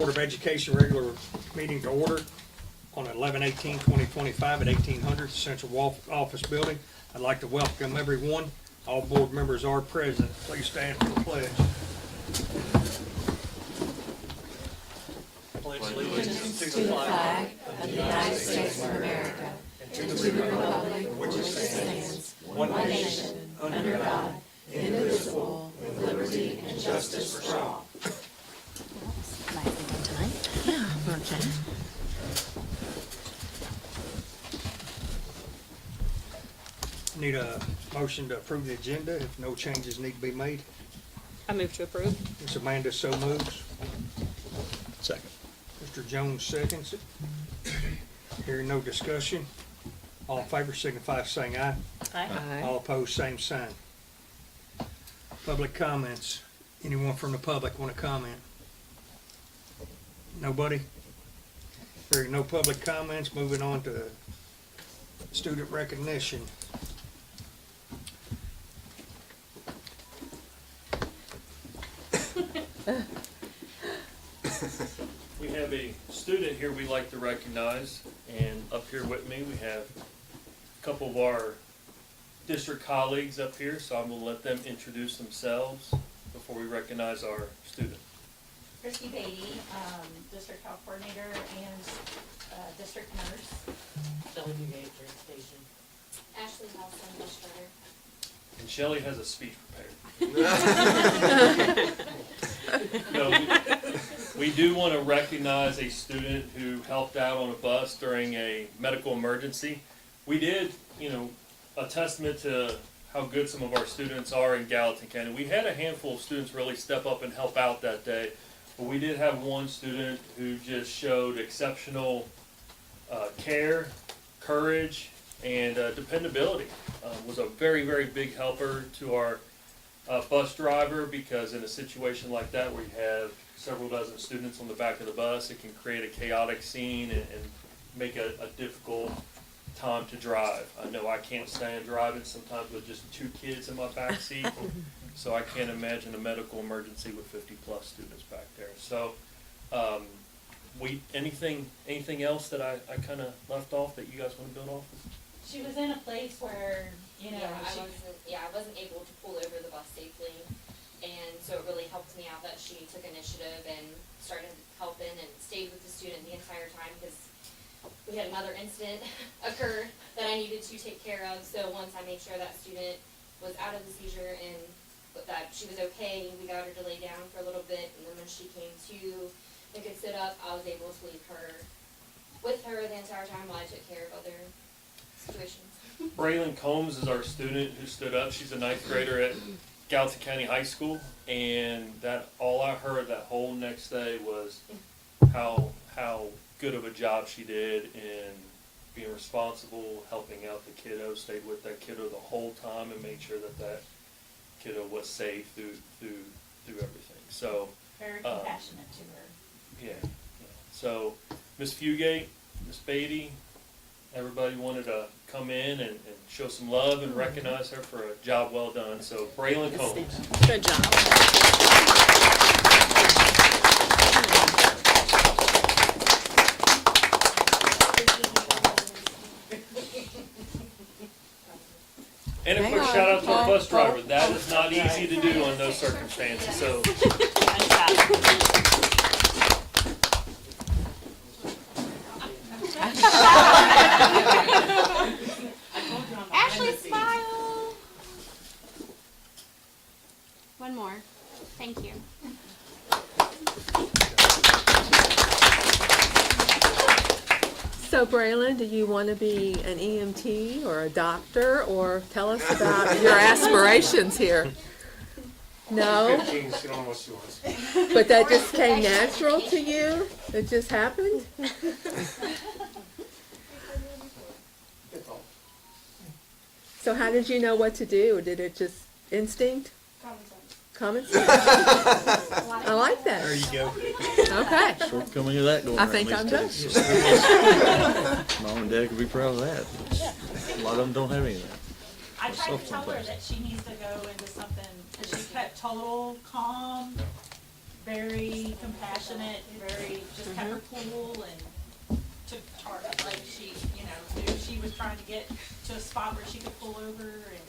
Board of Education regular meeting to order on 11/18/2025 at 1800 Central Office Building. I'd like to welcome everyone. All board members are present. Please stand for the pledge. Allegiance to the flag of the United States of America and to the republic which stands, one nation, under God, indivisible, with liberty and justice for all. Yeah, okay. Need a motion to approve the agenda if no changes need to be made. I move to approve. Ms. Amanda so moves. Second. Mr. Jones seconds it. Hearing no discussion. All in favor signify by saying aye. Aye. All opposed, same sign. Public comments. Anyone from the public want to comment? Nobody? Hearing no public comments, moving on to student recognition. We have a student here we'd like to recognize, and up here with me we have a couple of our district colleagues up here, so I'm going to let them introduce themselves before we recognize our student. Christy Beatty, district health coordinator and district nurse. Shelley Bugate, train station. Ashley Nelson, Bushwater. And Shelley has a speech prepared. No, we do want to recognize a student who helped out on a bus during a medical emergency. We did, a testament to how good some of our students are in Gallatin County. We had a handful of students really step up and help out that day, but we did have one student who just showed exceptional care, courage, and dependability. Was a very, very big helper to our bus driver, because in a situation like that where you have several dozen students on the back of the bus, it can create a chaotic scene and make a difficult time to drive. I know I can't stand driving sometimes with just 2 kids in my back seat, so I can't imagine a medical emergency with 50 plus students back there. So anything else that I kind of left off that you guys want to build off? She was in a place where, I wasn't able to pull over the bus safely, and so it really helped me out that she took initiative and started helping and stayed with the student the entire time, because we had another incident occur that I needed to take care of. So once I made sure that student was out of the seizure and that she was okay, we got her to lay down for a little bit, and then when she came to and could sit up, I was able to leave her with her the entire time while I took care of other situations. Braylon Combs is our student who stood up. She's a 9th grader at Gallatin County High School, and that all I heard that whole next day was how good of a job she did in being responsible, helping out the kiddo, stayed with that kiddo the whole time, and made sure that kiddo was safe through everything. So very compassionate to her. yeah. So Miss Fugate, Miss Beatty, everybody wanted to come in and show some love and recognize her for a job well done. So Braylon Combs. Good job. And a quick shout out to our bus driver. That is not easy to do in those circumstances. So Ashley, smile. One more. Thank you. So Braylon, do you want to be an EMT or a doctor, or tell us about your aspirations here? No? 15, she don't know what she wants. But that just came natural to you? It just happened? So how did you know what to do? Did it just instinct? Common sense. I like that. There you go. Okay. Shortcoming of that going I around think these I'm done. days. Mom and Dad could be proud of that. A lot of them don't have any of that. I tried to tell her that she needs to go into something, and she kept total calm, very compassionate, very, just kept her cool and took charge, like she, knew she was trying to get to a spot where she could pull over, and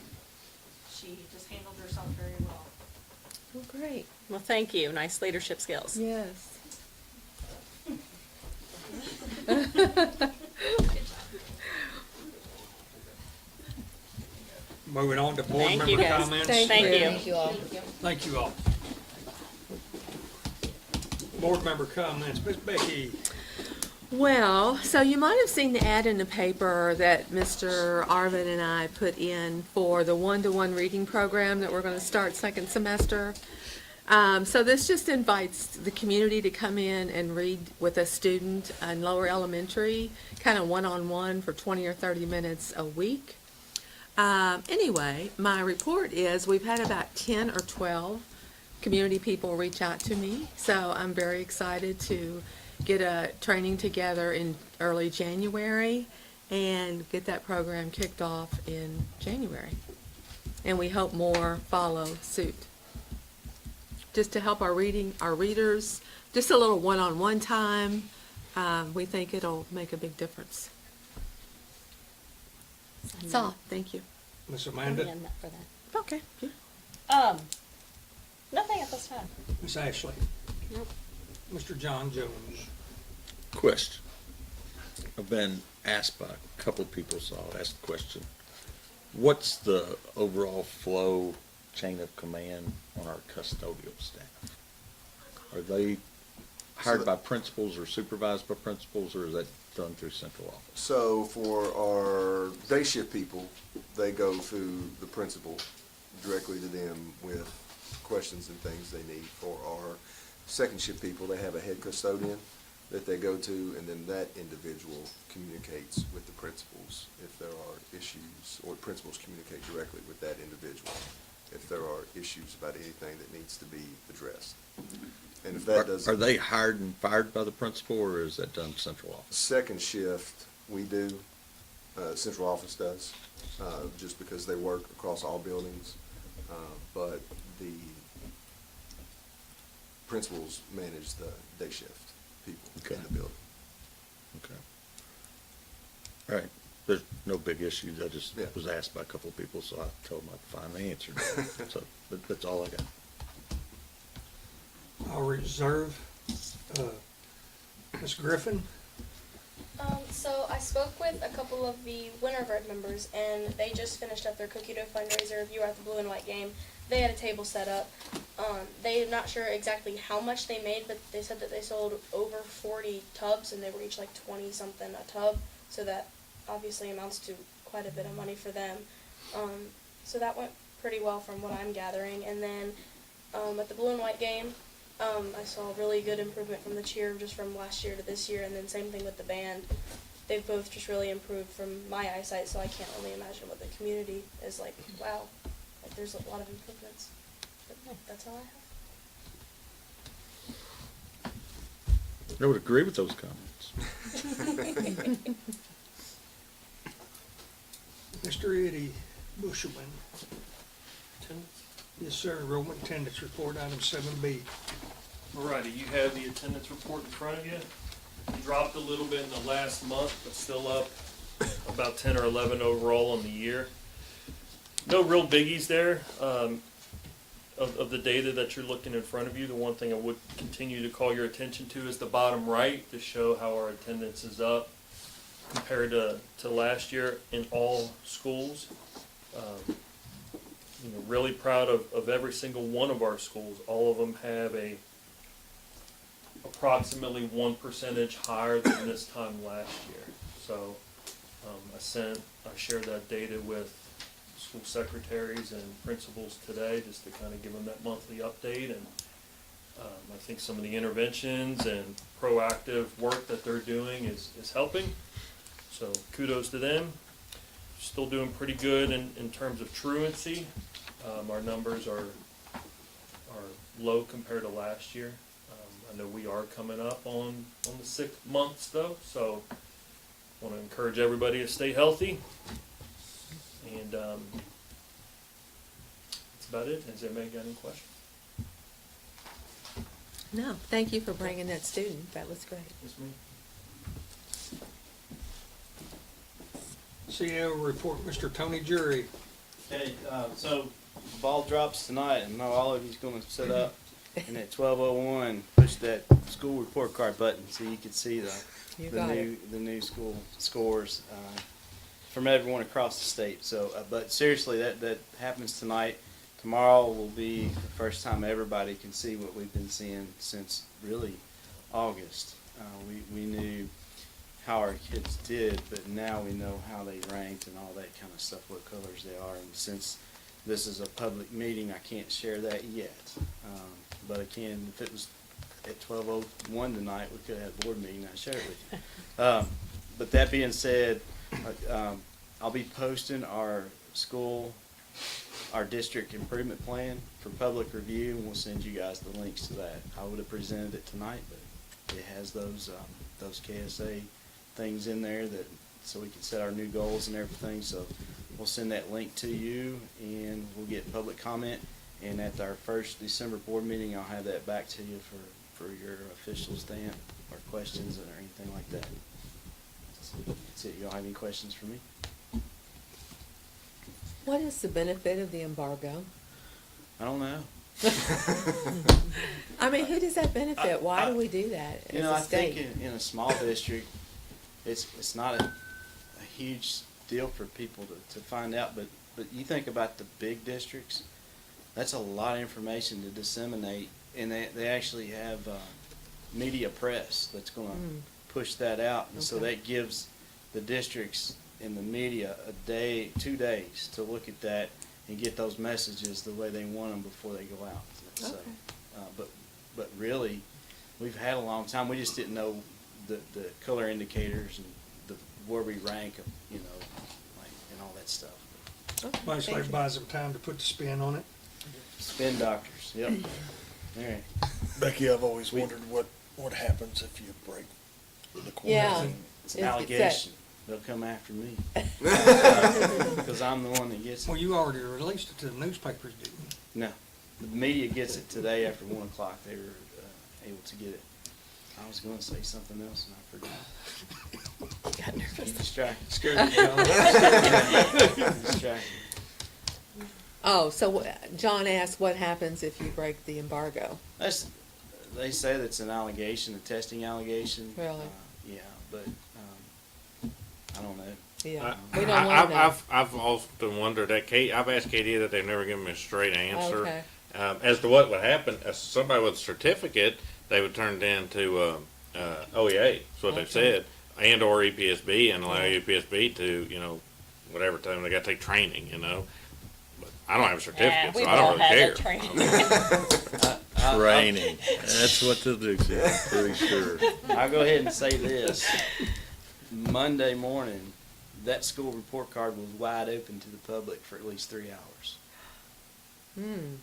she just handled herself very well. Well, great. Well, thank you. Nice leadership skills. Yes. Moving on to board Thank you, member guys. comments. Thank you. Thank you all. Thank you all. Board member comments, Ms. Becky. Well, so you might have seen the ad in the paper that Mr. Arvin and I put in for the one-to-one reading program that we're going to start second semester. So this just invites the community to come in and read with a student in lower elementary, kind of one-on-one for 20 or 30 minutes a week. Anyway, my report is we've had about 10 or 12 community people reach out to me, so I'm very excited to get a training together in early January and get that program kicked off in January. And we hope more follow suit. Just to help our readers, just a little one-on-one time. We think it'll make a big difference. That's all. Thank you. Ms. Amanda, For that. Okay. Nothing at this time. Ms. Ashley. Nope. Mr. John Jones. Question. I've been asked by a couple of people, so I'll ask the question. What's the overall flow, chain of command on our custodial staff? Are they hired by principals or supervised by principals, or is that done through central office? So for our day shift people, they go through the principal directly to them with questions and things they need. For our second shift people, they have a head custodian that they go to, and then that individual communicates with the principals if there are issues, or principals communicate directly with that individual if there are issues about anything that needs to be addressed. And if that doesn't. Are they hired and fired by the principal, or is that done central office? Second shift, we do, central office does, just because they work across all buildings, but the principals manage the day shift people in the building. Okay. All right. There's no big issues. I just Yeah. was asked by a couple of people, so I told them I'd find the answer. So that's all I got. I'll reserve, Ms. Griffin. So I spoke with a couple of the Winter Guard members, and they just finished up their cookie dough fundraiser. If you were at the blue and white game, they had a table set up. They're not sure exactly how much they made, but they said that they sold over 40 tubs, and they were each like 20 something a tub. So that obviously amounts to quite a bit of money for them. So that went pretty well from what I'm gathering. And then at the blue and white game, I saw really good improvement from the cheer just from last year to this year, and then same thing with the band. They've both just really improved from my eyesight, so I can't only imagine what the community is like. Wow, like there's a lot of improvements. But that's all I have. I would agree with those comments. Mr. Eddie Bushelman. Yes, sir. Enrollment attendance report, item 7B. Alrighty, you have the attendance report in front of you. Dropped a little bit in the last month, but still up about 10 or 11 overall on the year. No real biggies there. Of the data that you're looking in front of you, the one thing I would continue to call your attention to is the bottom right to show how our attendance is up compared to last year in all schools. Really proud of every single one of our schools. All of them have approximately 1% higher than this time last year. So I shared that data with school secretaries and principals today just to kind of give them that monthly update. And I think some of the interventions and proactive work that they're doing is helping. So kudos to them. Still doing pretty good in terms of truancy. Our numbers are low compared to last year. I know we are coming up on the 6 months though, so I want to encourage everybody to stay healthy. And that's about it. Has anybody got any questions? No, thank you for bringing that student. That was great. CEO report, Mr. Tony Jury. Okay, so ball drops tonight, and know all of you's gonna sit up and at 12:01 push that school report card button so you can see You got the new school scores from everyone across the state. So, but seriously, that happens tonight. Tomorrow will be the first time everybody can see what we've been seeing since really August. We knew how our kids did, but now we know how they ranked and all that kind of stuff, what colors they are. And since this is a public meeting, I can't share that yet. But I can, if it was at 12:01 tonight, we could have had a board meeting, I'd share it with you. But that being said, I'll be posting our district improvement plan for public review, and we'll send you guys the links to that. I would have presented it tonight, but it has those KSA things in there so we can set our new goals and everything. So we'll send that link to you, and we'll get public comment. And at our first December board meeting, I'll have that back to you for your official stamp or questions or anything like that. That's it. Y'all have any questions for me? What is the benefit of the embargo? I don't know. I mean, who does that benefit? Why do we do that as a I state? think in a small district, it's not a huge deal for people to find out, but you think about the big districts, that's a lot of information to disseminate, and they actually have media press that's going to push that out, and so that gives the districts in the media a day, 2 days to look at that and get those messages the way they want them before they go out. So, but really, we've had a long time. We just didn't know the color indicators and where we rank, and all that stuff. Basically buys them time to put the spin on it. Spin doctors, yep. All right. Becky, I've always wondered what happens if you break the Yeah. quarantine. It's an It's allegation. They'll come after me. Because I'm the one that gets Well, it. you already released it to the newspapers, didn't you? No. The media gets it today after 1 o'clock. They were able to get it. I was going to say something else and I forgot. Got nervous. Distracted. Scared me, John. Distracted. Oh, so John asked what happens if you break the embargo? They say that's an allegation, a testing allegation. Really? Yeah, but I don't know. Yeah, we don't want to know. I've often wondered that. I've asked Katie that they've never given me a straight answer Okay. as to what would happen. As somebody with a certificate, they would turn it into OEA. That's what they've said, and or EPSB, and allow EPSB to whatever time they got to take training. But I don't have a certificate, so I don't really care. Training. That's what they'll do, Sid, I'm pretty sure. I'll go ahead and say this. Monday morning, that school report card was wide open to the public for at least 3 hours.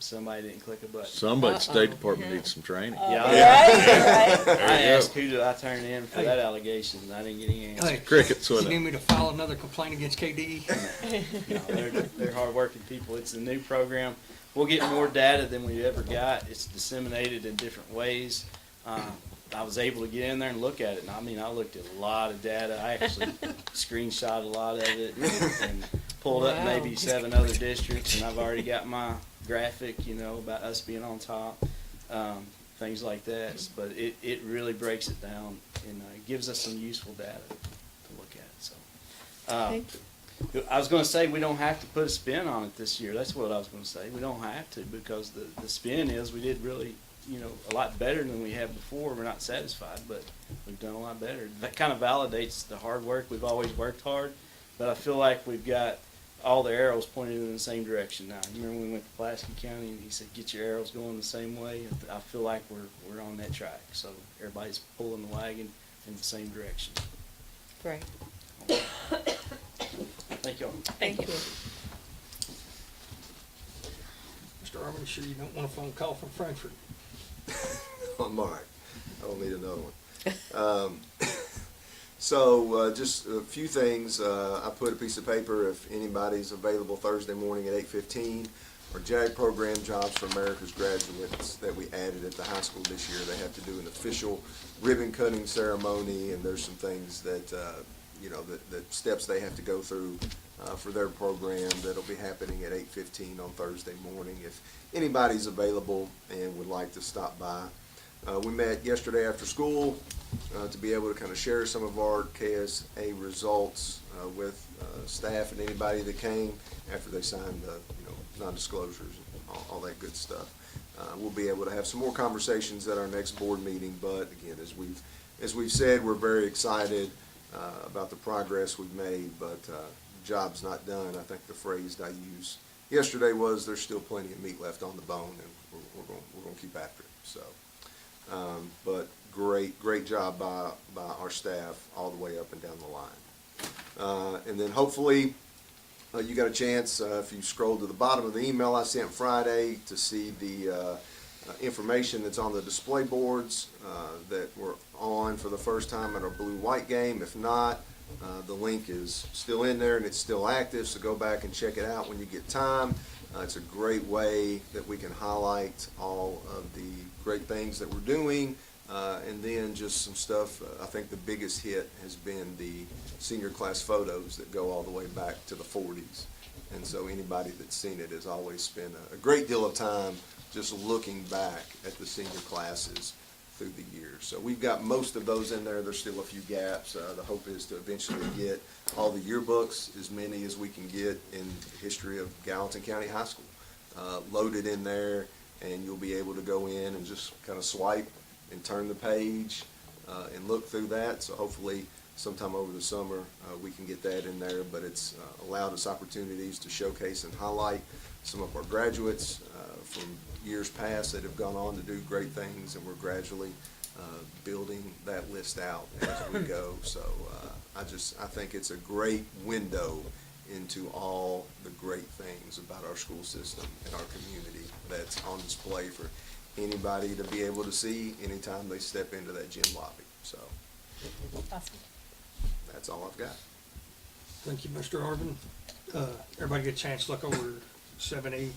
Somebody didn't click a button. Somebody at the State Department needs some training. Yeah, I asked who did I turn in for that allegation, and I didn't get any answer. Hey, Crickets you with need it. me to file another complaint against KDE? No, they're hardworking people. It's a new program. We'll get more data than we ever got. It's disseminated in different ways. I was able to get in there and look at it. And I looked at a lot of data. I actually screenshot a lot of it and pulled up maybe 7 other districts. And I've already got my graphic, about us being on top, things like that. But it really breaks it down and gives us some useful data to look at. So. Thank you. I was going to say we don't have to put a spin on it this year. That's what I was going to say. We don't have to, because the spin is we did really, a lot better than we have before. We're not satisfied, but we've done a lot better. That kind of validates the hard work. We've always worked hard, but I feel like we've got all the arrows pointed in the same direction now. You remember when we went to Pulaski County and he said, get your arrows going the same way? I feel like we're on that track. So everybody's pulling the wagon in the same direction. Great. Thank y'all. Thank you. Mr. Armin, you sure you don't want a phone call from Frankfurt? I'm all right. I don't need another one. So just a few things. I put a piece of paper, if anybody's available Thursday morning at 8:15. our JAG program, Jobs for America's graduates, that we added at the high school this year. They have to do an official ribbon cutting ceremony, and there's some things that, that steps they have to go through for their program that'll be happening at 8:15 on Thursday morning. If anybody's available and would like to stop by. We met yesterday after school to be able to kind of share some of our KSA results with staff and anybody that came after they signed the non-disclosures and all that good stuff. We'll be able to have some more conversations at our next board meeting, but again, as we've said, we're very excited about the progress we've made, but job's not done. I think the phrase I used yesterday was there's still plenty of meat left on the bone, and we're going to keep after it. So, but great job by our staff all the way up and down the line. And then hopefully you got a chance, if you scroll to the bottom of the email I sent Friday, to see the information that's on the display boards that were on for the first time at our blue-white game. If not, the link is still in there and it's still active, so go back and check it out when you get time. It's a great way that we can highlight all of the great things that we're doing, and then just some stuff. I think the biggest hit has been the senior class photos that go all the way back to the 40s. And so anybody that's seen it has always spent a great deal of time just looking back at the senior classes through the years. So we've got most of those in there. There's still a few gaps. The hope is to eventually get all the yearbooks, as many as we can get in the history of Gallatin County High School, loaded in there, and you'll be able to go in and just kind of swipe and turn the page and look through that. So hopefully sometime over the summer we can get that in there, but it's allowed us opportunities to showcase and highlight some of our graduates from years past that have gone on to do great things, and we're gradually building that list out as we go. So I think it's a great window into all the great things about our school system and our community that's on display for anybody to be able to see anytime they step into that gym lobby. So Awesome. that's all I've got. Thank you, Mr. Arvin. Everybody get a chance to look over 7E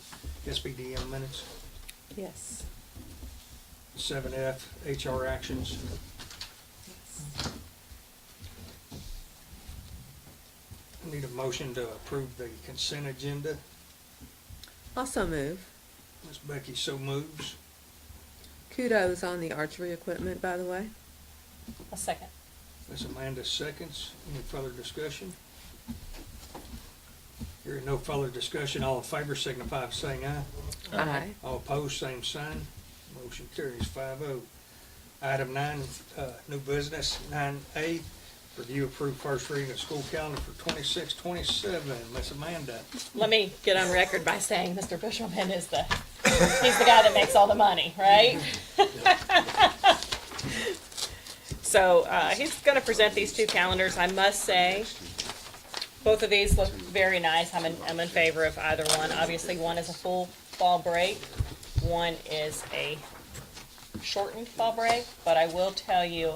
SBDM minutes, Yes. 7F HR actions. I need a motion to approve the consent agenda. Also move. Ms. Becky so moves. Kudos on the archery equipment, by the way. A second. Ms. Amanda seconds. Any further discussion? Hearing no further discussion, all in favor signify by saying aye. Aye. All opposed, same sign. Motion carries 5-0. Item 9, new business, 9A, review approved first reading of school calendar for 26-27. Ms. Amanda. Let me get on record by saying Mr. Bushelman is he's the guy that makes all the money, right? So, he's gonna present these two calendars. I must say, both of these look very nice. I'm in favor of either one. Obviously, one is a full fall break. One is a shortened fall break, but I will tell you,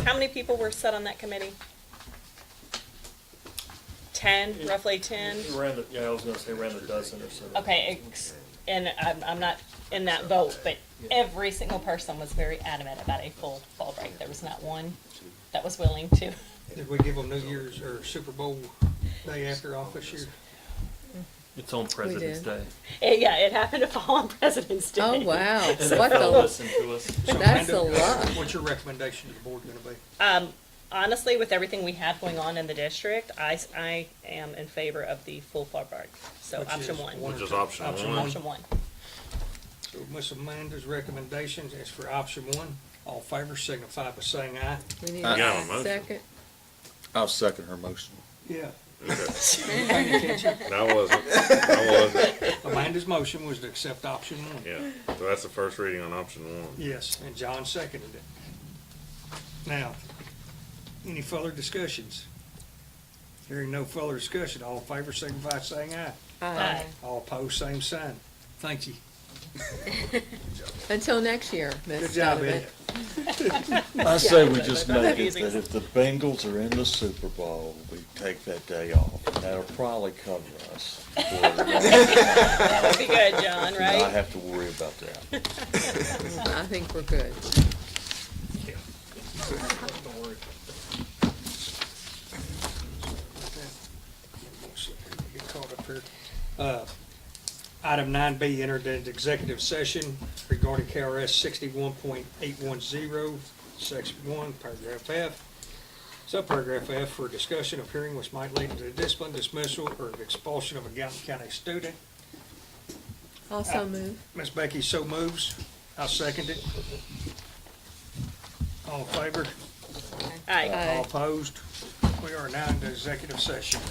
how many people were set on that committee? 10, roughly 10? I was gonna say around a dozen or so. Okay, and I'm not in that vote, but every single person was very adamant about a full fall break. There was not one that was willing to. Did we give them New Year's or Super Bowl day after office year? It's on President's did. Day. Yeah, it happened to fall on President's Day. Oh, wow. And What they'll the, listen to us. So That's Amanda, a lot. What's your recommendation to the board gonna be? Honestly, with everything we have going on in the district, I am in favor of the full fall break. So Which option is one. Which is option one. Option one. So Ms. Amanda's recommendation is for option 1. All in favor signify by saying aye. we need You got a a motion? second. I'll second her motion. Yeah. Okay. Paying attention? I wasn't. Amanda's motion was to accept option 1. Yeah, so that's the first reading on option one. Yes, and John seconded it. Now, any further discussions? Hearing no further discussion, all in favor signify by saying aye. Aye. All opposed, same sign. Thank you. Until next year, Good Miss job, Donovan. Ed. I say we just make it Confusing. that if the Bengals are in the Super Bowl, we take that day off. And that'll probably cover us. That would be good, John, I right? have to worry about that. I think we're good. Don't worry. Get caught up here. Item 9B, entered into executive session regarding KRS 61.810, Section 1, Paragraph F. Subparagraph F, for discussion of hearing which might lead to the discipline, dismissal, or expulsion of a Gallatin County student. Also move. Ms. Becky so moves. I'll second it. All in favor? Aye. Aye. All opposed? We are now into executive session.